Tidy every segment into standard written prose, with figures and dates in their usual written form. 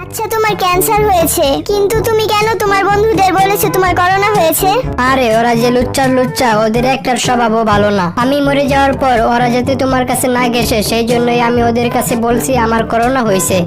আচ্ছা, তোমার ক্যান্সার হয়েছে, কিন্তু তুমি কেন তোমার বন্ধুদের বলেছো তোমার করোনা হয়েছে? আরে ওরা যে লুচ্চা, ওদের একটার স্বভাবও ভালো না। আমি মরে যাওয়ার পর ওরা যাতে তোমার কাছে না গেছে, সেই জন্যই আমি ওদের কাছে বলছি আমার করোনা হয়েছে।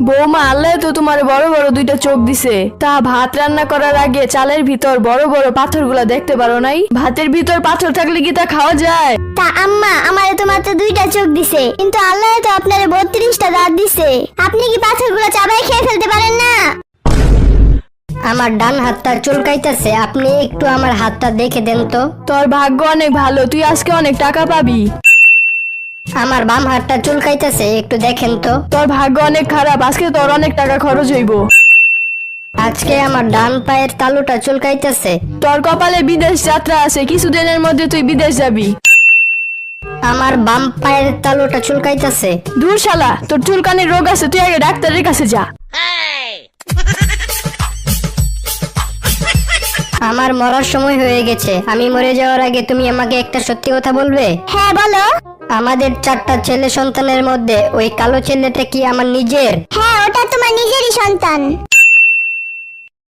বৌমা, আল্লাহ তো তোমার বড় বড় দুইটা চোখ দিছে, তা ভাত রান্না করার আগে চালের ভিতর বড় বড় পাথরগুলা দেখতে পারো নাই? ভাতের ভিতর পাথর থাকলে কি তা খাওয়া যায়? তা আম্মা, আমারে তো মাত্র 2টা চোখ দিছে, কিন্তু আল্লাহ তো আপনারে 32টা দাঁত দিছে। আপনি কি পাথরগুলো চাবাই খেয়ে ফেলতে পারেন না? আমার ডান হাতটা চুলকাইতেছে, আপনি একটু আমার হাতটা দেখে দেন তো। তোর ভাগ্য অনেক ভালো, তুই আজকে অনেক টাকা পাবি। আমার বাম হাতটা চুলকাইতেছে, একটু দেখেন তো। তোর ভাগ্য অনেক খারাপ, আজকে তোর অনেক টাকা খরচ হইব। আজকে আমার ডান পায়ের তালুটা চুলকাইতেছে। তোর কপালে বিদেশ যাত্রা আছে, কিছুদিনের মধ্যে তুই বিদেশ যাবি। আমার বাম পায়ের তালুটা চুলকাইতেছে। দূর শালা, তোর চুলকানির রোগ আছে, তুই আগে ডাক্তারের কাছে যা। আমার মরার সময় হয়ে গেছে, আমি মরে যাওয়ার আগে তুমি আমাকে একটা সত্যি কথা বলবে? হ্যাঁ, বলো। আমাদের 4টা ছেলে সন্তানের মধ্যে ওই কালো ছেলেটা কি আমার নিজের? হ্যাঁ, ওটা তোমার নিজেরই সন্তান।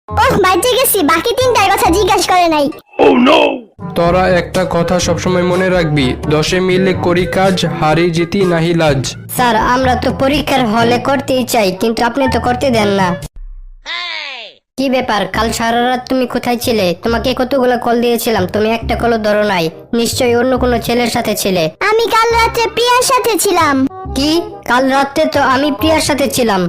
ওহ, বাইরে গেছি, বাকি 3টার কথা জিজ্ঞাসা করে নাই। তোরা একটা কথা সবসময় মনে রাখবি, 10 মিলে করি কাজ, হারি জিতি নাহি লাজ। স্যার, আমরা তো পরীক্ষার হলে করতেই চাই, কিন্তু আপনি তো করতে দেন না। কি ব্যাপার, কাল সারা রাত তুমি কোথায় ছিলে? তোমাকে কতগুলো কল দিয়েছিলাম, তুমি একটা কলও ধরো নাই। নিশ্চয়ই অন্য কোনো ছেলের সাথে ছিলে। আমি কাল রাতে প্রিয়ার সাথে ছিলাম। কি? কাল রাতে তো আমি প্রিয়ার সাথে ছিলাম।